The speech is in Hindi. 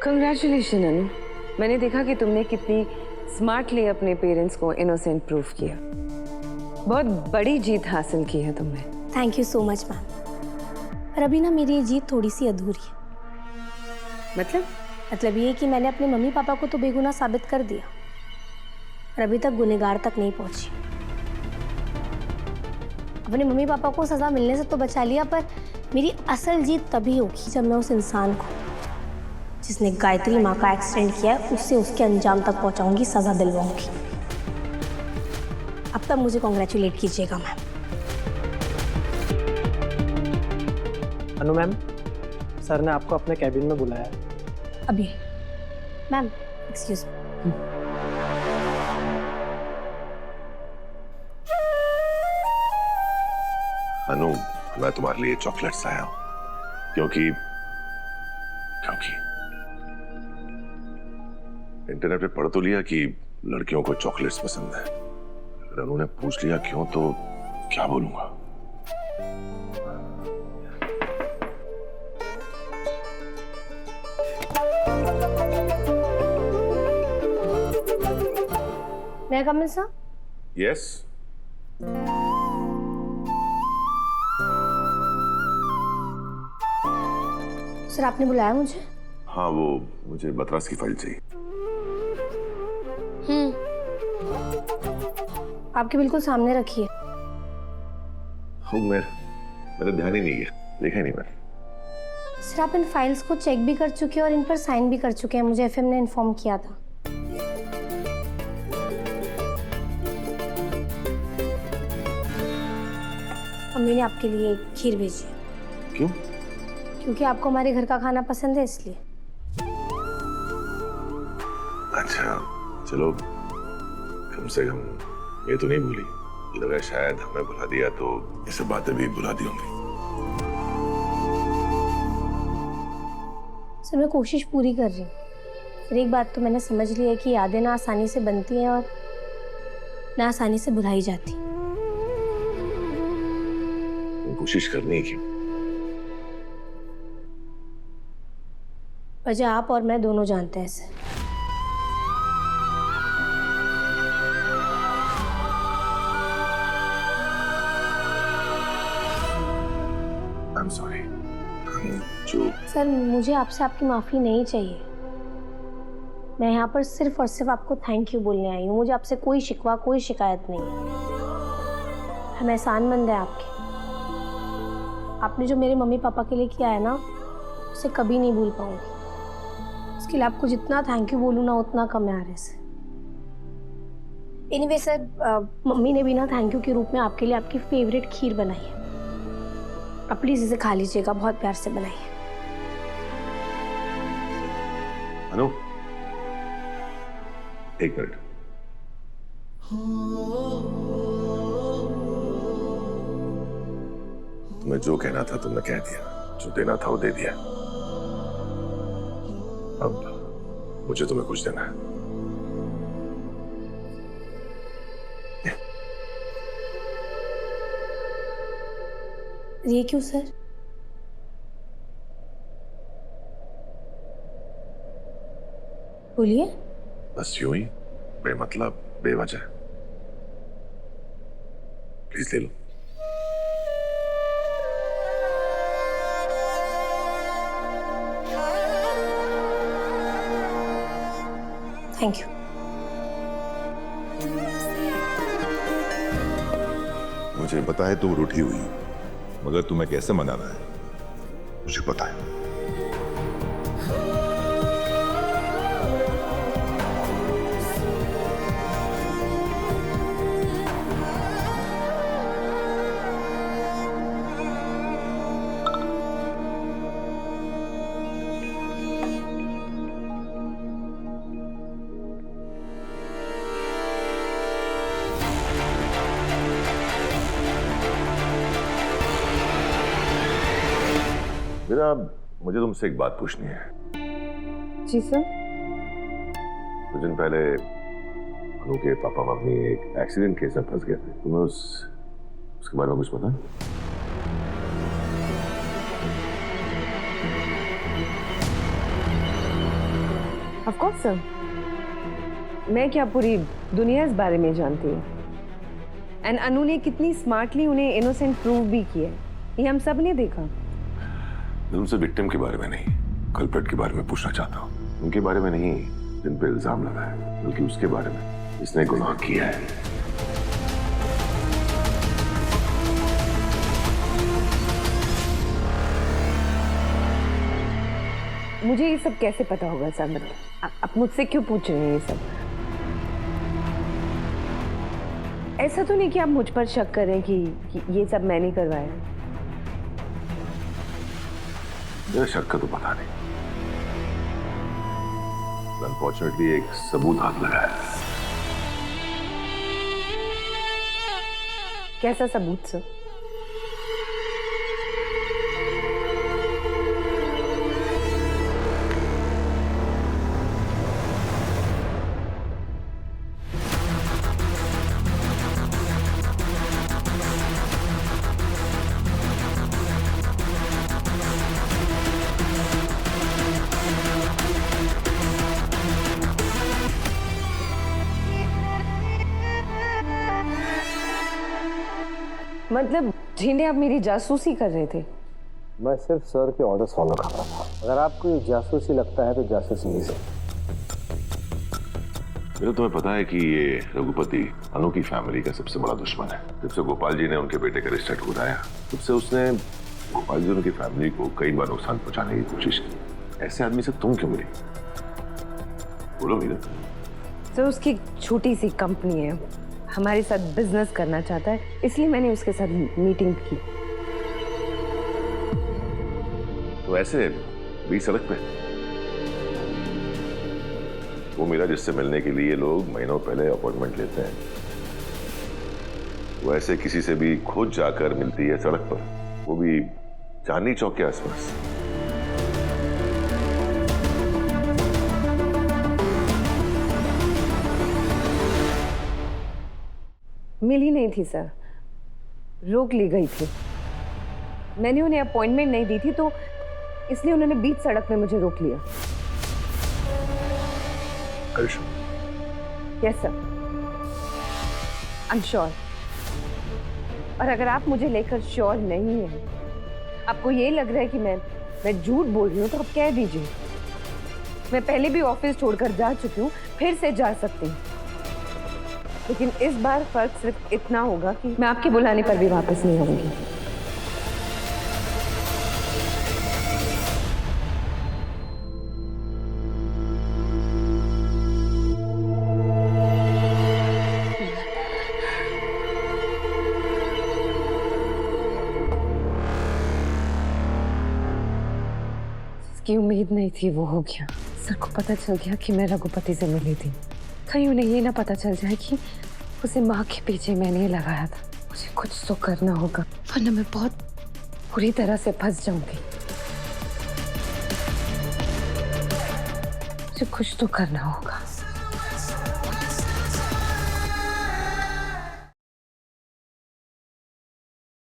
कंग्रेचुलेशन अनु, मैंने देखा कि तुमने कितनी स्मार्टली अपने पेरेंट्स को इनोसेंट प्रूफ किया। बहुत बड़ी जीत हासिल की है तुमने। Thank you so much ma'am. पर अभी ना मेरी ये जीत थोड़ी सी अधूरी है। मतलब ये कि मैंने अपने मम्मी पापा को तो बेगुनाह साबित कर दिया, पर अभी तक गुनहगार तक नहीं पहुंची। अपने मम्मी पापा को सजा मिलने से तो बचा लिया, पर मेरी असल जीत तभी होगी जब मैं उस इंसान को जिसने गायत्री माँ का एक्सीडेंट किया है उससे उसके अंजाम तक पहुंचाऊंगी, सजा दिलवाऊंगी। अब तक मुझे कॉन्ग्रेचुलेट कीजिएगा मैम। अनु मैम, सर ने आपको अपने कैबिन में बुलाया है। अभी मैम एक्सक्यूज मी। अनु, मैं तुम्हारे लिए चॉकलेट्स लाया हूं क्योंकि इंटरनेट पे पढ़ तो लिया कि लड़कियों को चॉकलेट्स पसंद है। अगर अनु ने पूछ लिया क्यों तो क्या बोलूंगा। मैं कम इन सर? यस। सर आपने बुलाया मुझे? हाँ, वो मुझे बतरास की फाइल चाहिए। आपके बिल्कुल सामने रखिए। मेरा ध्यान ही नहीं है, देखा ही नहीं मैंने। सर आप इन फाइल्स को चेक भी कर चुके हैं और इन पर साइन भी कर चुके हैं, मुझे एफएम ने इन्फॉर्म किया था। अम्मी ने आपके लिए खीर भेजी है। क्यों? क्योंकि आपको हमारे घर का खाना पसंद है इसलिए। अच्छा चलो, कम से कम ये तो नहीं भूली। मुझे लगा शायद हमें भुला दिया तो ये सब बातें भी भुला दी होंगी। सर मैं कोशिश पूरी कर रही हूँ। फिर एक बात तो मैंने समझ ली है कि यादें ना आसानी से बनती हैं और ना आसानी से भुलाई जाती। कोशिश करनी क्यों? वजह आप और मैं दोनों जानते हैं सर। I'm sorry। जो सर मुझे आपसे आपकी माफ़ी नहीं चाहिए। मैं यहाँ पर सिर्फ और सिर्फ आपको थैंक यू बोलने आई हूँ। मुझे आपसे कोई शिकवा कोई शिकायत नहीं है। हम एहसानमंद हैं आपके। आपने जो मेरे मम्मी पापा के लिए किया है ना, उसे कभी नहीं भूल पाऊंगी। उसके लिए आपको जितना थैंक यू बोलूँ ना उतना कम है आर से। एनीवे सर, मम्मी ने भी ना थैंक यू के रूप में आपके लिए आपकी फेवरेट खीर बनाई है। आप प्लीज इसे खा लीजिएगा, बहुत प्यार से बनाई है। अनु, एक मिनट। तुम्हें जो कहना था तुमने कह दिया, जो देना था वो दे दिया। अब मुझे तुम्हें कुछ देना है। ये क्यों सर? बोलिए। बस यूं ही, बेमतलब बेवजह। प्लीज ले लो। Thank you. मुझे पता है तुम रूठी हुई, मगर तुम्हें कैसे मनाना है मुझे पता है। मेरा मुझे तुमसे एक बात पूछनी है। जी सर। कुछ दिन पहले अनु के पापा मम्मी एक एक्सीडेंट केस में फंस गए थे। तुम्हें उसके बारे में कुछ पता है? ऑफ कोर्स सर, मैं क्या पूरी दुनिया इस बारे में जानती है। एंड अनु ने कितनी स्मार्टली उन्हें इनोसेंट प्रूव भी किया है, ये हम सब ने देखा। मैं तुमसे विक्टिम के बारे में नहीं, कल्प्रिट के बारे में पूछना चाहता हूँ। उनके बारे में नहीं जिन पे इल्जाम लगा है, बल्कि उसके बारे में जिसने गुनाह किया है। मुझे ये सब कैसे पता होगा सर? मतलब आप मुझसे क्यों पूछ रहे हैं ये सब? ऐसा तो नहीं कि आप मुझ पर शक करें कि ये सब मैंने करवाया। मेरा शक का तो पता नहीं, अनफॉर्चुनेटली एक सबूत हाथ लगा है। कैसा सबूत सर? मतलब झींडे आप मेरी जासूसी कर रहे थे? मैं सिर्फ सर के ऑर्डर्स फॉलो कर रहा था। अगर आपको ये जासूसी लगता है तो जासूसी ही से। मेरा तुम्हें पता है कि ये रघुपति अनु की फैमिली का सबसे बड़ा दुश्मन है। जब से गोपाल जी ने उनके बेटे का रिश्ता टूटाया, तब से उसने गोपाल जी उनकी फैमिली को कई बार नुकसान पहुंचाने की कोशिश की। ऐसे आदमी से तुम क्यों मिली? बोलो मीरा। सर उसकी छोटी सी कंपनी है, हमारे साथ बिजनेस करना चाहता है, इसलिए मैंने उसके साथ मीटिंग की। तो ऐसे बीच सड़क पे वो मीरा जिससे मिलने के लिए लोग महीनों पहले अपॉइंटमेंट लेते हैं, वो ऐसे किसी से भी खुद जाकर मिलती है सड़क पर, वो भी चांदनी चौक के आसपास। मिली नहीं थी सर, रोक ली गई थी। मैंने उन्हें अपॉइंटमेंट नहीं दी थी, तो इसलिए उन्होंने बीच सड़क पे मुझे रोक लिया। Yes sir, I am sure. और अगर आप मुझे लेकर श्योर नहीं है, आपको ये लग रहा है कि मैं झूठ बोल रही हूँ, तो आप कह दीजिए। मैं पहले भी ऑफिस छोड़कर जा चुकी हूँ, फिर से जा सकती हूँ, लेकिन इस बार फर्क सिर्फ इतना होगा कि मैं आपके बुलाने पर भी वापस नहीं आऊंगी। जिसकी उम्मीद नहीं थी वो हो गया। सर को पता चल गया कि मैं रघुपति से मिली थी। कहीं उन्हें ये ना पता चल जाए कि उसे माँ के पीछे मैंने लगाया था। मुझे कुछ तो करना होगा, वरना मैं बहुत बुरी तरह से फंस जाऊंगी। मुझे कुछ तो करना होगा।